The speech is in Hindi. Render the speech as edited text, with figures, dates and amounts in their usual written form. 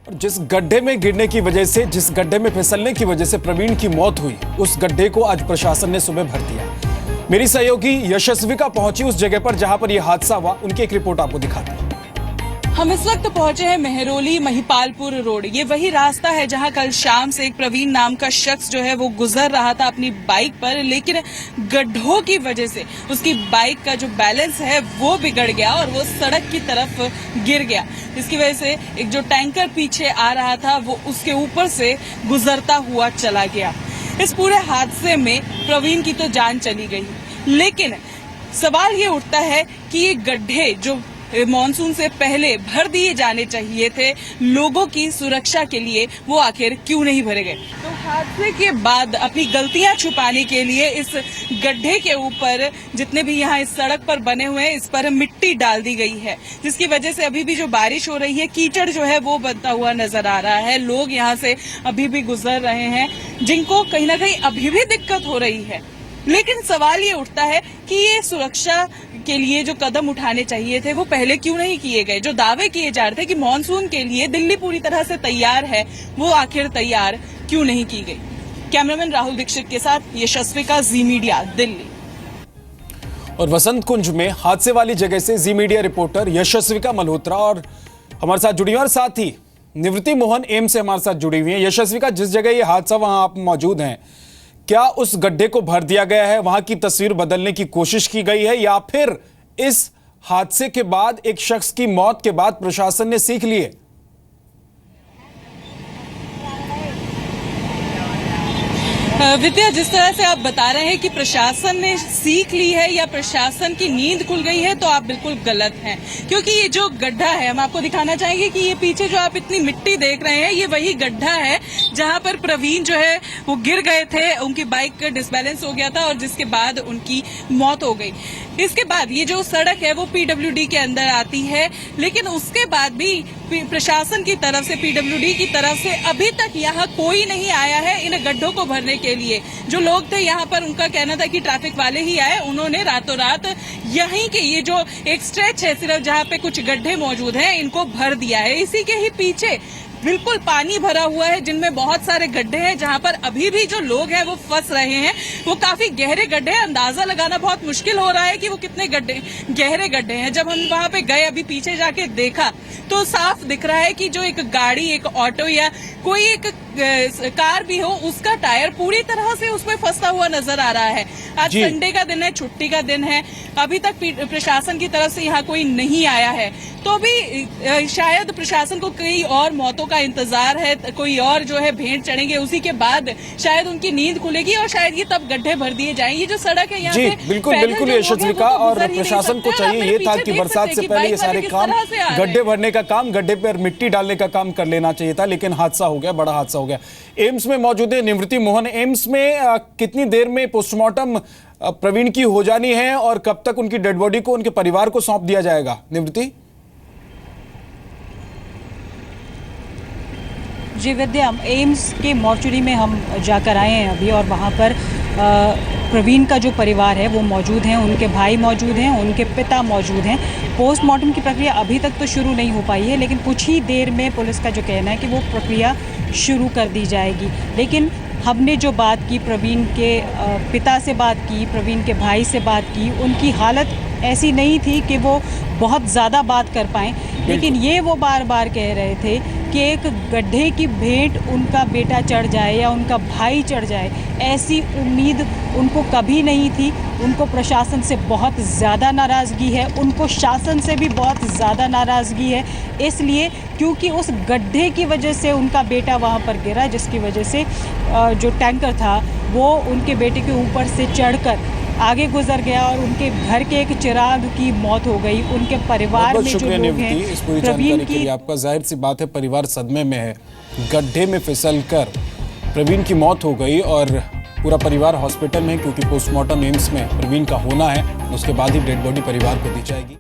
जिस गड्ढे में गिरने की वजह से, जिस गड्ढे में फिसलने की वजह से प्रवीण की मौत हुई, उस गड्ढे को आज प्रशासन ने सुबह भर दिया। मेरी सहयोगी यशस्विका पहुंची उस जगह पर जहां पर यह हादसा हुआ। उनकी एक रिपोर्ट आपको दिखाते हैं। हम इस वक्त पहुंचे हैं मेहरौली महिपालपुर रोड। ये वही रास्ता है जहां कल शाम से एक प्रवीण नाम का शख्स जो है वो गुजर रहा था अपनी बाइक पर, लेकिन गड्ढों की वजह से उसकी बाइक का जो बैलेंस है वो बिगड़ गया और वो सड़क की तरफ गिर गया। इसकी वजह से एक जो टैंकर पीछे आ रहा था वो उसके ऊपर से गुजरता हुआ चला गया। इस पूरे हादसे में प्रवीण की तो जान चली गई, लेकिन सवाल ये उठता है कि ये गड्ढे जो मॉनसून से पहले भर दिए जाने चाहिए थे लोगों की सुरक्षा के लिए, वो आखिर क्यों नहीं भरे गए। तो हादसे के बाद अपनी गलतियां छुपाने के लिए इस गड्ढे के ऊपर जितने भी यहाँ इस सड़क पर बने हुए हैं, इस पर मिट्टी डाल दी गई है, जिसकी वजह से अभी भी जो बारिश हो रही है, कीचड़ जो है वो बनता हुआ नजर आ रहा है। लोग यहाँ से अभी भी गुजर रहे हैं जिनको कहीं ना कहीं अभी भी दिक्कत हो रही है। लेकिन सवाल ये उठता है कि ये सुरक्षा के लिए जो कदम उठाने चाहिए थे वो पहले क्यों नहीं किए गए। जो दावे किए जा रहे थे कि मॉनसून के लिए दिल्ली पूरी तरह से तैयार है, वो आखिर तैयार क्यों नहीं की गई। कैमरामैन राहुल दीक्षित के साथ यशस्विका, जी मीडिया, दिल्ली। और वसंत कुंज में हादसे वाली जगह से जी मीडिया रिपोर्टर यशस्विका मल्होत्रा और हमारे साथ जुड़ी हुई, और साथ ही निवृत्ति मोहन एम्स से हमारे साथ जुड़ी हुई है। यशस्विका, जिस जगह ये हादसा, वहां आप मौजूद हैं, क्या उस गड्ढे को भर दिया गया है, वहां की तस्वीर बदलने की कोशिश की गई है, या फिर इस हादसे के बाद, एक शख्स की मौत के बाद प्रशासन ने सीख लिए? विद्या, जिस तरह से आप बता रहे हैं कि प्रशासन ने सीख ली है या प्रशासन की नींद खुल गई है, तो आप बिल्कुल गलत हैं। क्योंकि ये जो गड्ढा है, हम आपको दिखाना चाहेंगे कि ये पीछे जो आप इतनी मिट्टी देख रहे हैं, ये वही गड्ढा है जहां पर प्रवीण जो है वो गिर गए थे। उनकी बाइक डिसबैलेंस हो गया था और जिसके बाद उनकी मौत हो गई। इसके बाद ये जो सड़क है वो पीडब्ल्यूडी के अंदर आती है, लेकिन उसके बाद भी प्रशासन की तरफ से, पीडब्ल्यूडी की तरफ से अभी तक यहाँ कोई नहीं आया है इन गड्ढों को भरने के लिए। जो लोग थे यहाँ पर, उनका कहना था कि ट्रैफिक वाले ही आए, उन्होंने रातों रात यहीं के ये जो एक स्ट्रेच है सिर्फ जहाँ पे कुछ गड्ढे मौजूद हैं, इनको भर दिया है। इसी के ही पीछे बिल्कुल पानी भरा हुआ है जिनमें बहुत सारे गड्ढे हैं, जहां पर अभी भी जो लोग हैं वो फंस रहे हैं। वो काफी गहरे गड्ढे हैं, अंदाजा लगाना बहुत मुश्किल हो रहा है कि वो कितने गहरे गड्ढे हैं। जब हम वहां पे गए, अभी पीछे जाके देखा, तो साफ दिख रहा है कि जो एक गाड़ी, एक ऑटो या कोई एक कार भी हो, उसका टायर पूरी तरह से उसमें फंसा हुआ नजर आ रहा है। आज संडे का दिन है, छुट्टी का दिन है, अभी तक प्रशासन की तरफ से यहाँ कोई नहीं आया है। तो अभी शायद प्रशासन को कई और मौतों का इंतजार है, कोई और जो है भेंट चढ़ेंगे, उसी के बाद शायद उनकी नींद खुलेगी और शायद ये तब गड्ढे भर दिए जाएंगे। ये जो सड़क है यहाँ से बिल्कुल बिल्कुल यशस्विका, और प्रशासन को चाहिए ये था कि बरसात से पहले ये सारे काम, गड्ढे भरने का काम, गड्ढे पर मिट्टी डालने का काम कर लेना चाहिए था, लेकिन हादसा हो गया, बड़ा हादसा हो गया। एम्स में मौजूद है निवृत्ति मोहन। एम्स में कितनी देर में पोस्टमार्टम प्रवीण की हो जानी है और कब तक उनकी डेड बॉडी को उनके परिवार को सौंप दिया जाएगा? निवृत्ति जी विद्या, एम्स के मॉर्चुरी में हम जाकर आए हैं अभी, और वहाँ पर प्रवीण का जो परिवार है वो मौजूद हैं, उनके भाई मौजूद हैं, उनके पिता मौजूद हैं। पोस्टमार्टम की प्रक्रिया अभी तक तो शुरू नहीं हो पाई है, लेकिन कुछ ही देर में पुलिस का जो कहना है कि वो प्रक्रिया शुरू कर दी जाएगी। लेकिन हमने जो बात की, प्रवीण के पिता से बात की, प्रवीण के भाई से बात की, उनकी हालत ऐसी नहीं थी कि वो बहुत ज़्यादा बात कर पाएँ, लेकिन ये वो बार बार कह रहे थे कि एक गड्ढे की भेंट उनका बेटा चढ़ जाए या उनका भाई चढ़ जाए, ऐसी उम्मीद उनको कभी नहीं थी। उनको प्रशासन से बहुत ज़्यादा नाराज़गी है, उनको शासन से भी बहुत ज़्यादा नाराज़गी है, इसलिए क्योंकि उस गड्ढे की वजह से उनका बेटा वहाँ पर गिरा, जिसकी वजह से जो टैंकर था वो उनके बेटे के ऊपर से चढ़कर आगे गुजर गया और उनके घर के एक चिराग की मौत हो गई। उनके परिवार में जो लोग हैं, इस पूरी जानकारी के लिए आपका, जाहिर सी बात है परिवार सदमे में है। गड्ढे में फिसलकर प्रवीण की मौत हो गई और पूरा परिवार हॉस्पिटल में, क्योंकि पोस्टमार्टम एम्स में प्रवीण का होना है, उसके बाद ही डेड बॉडी परिवार को दी जाएगी।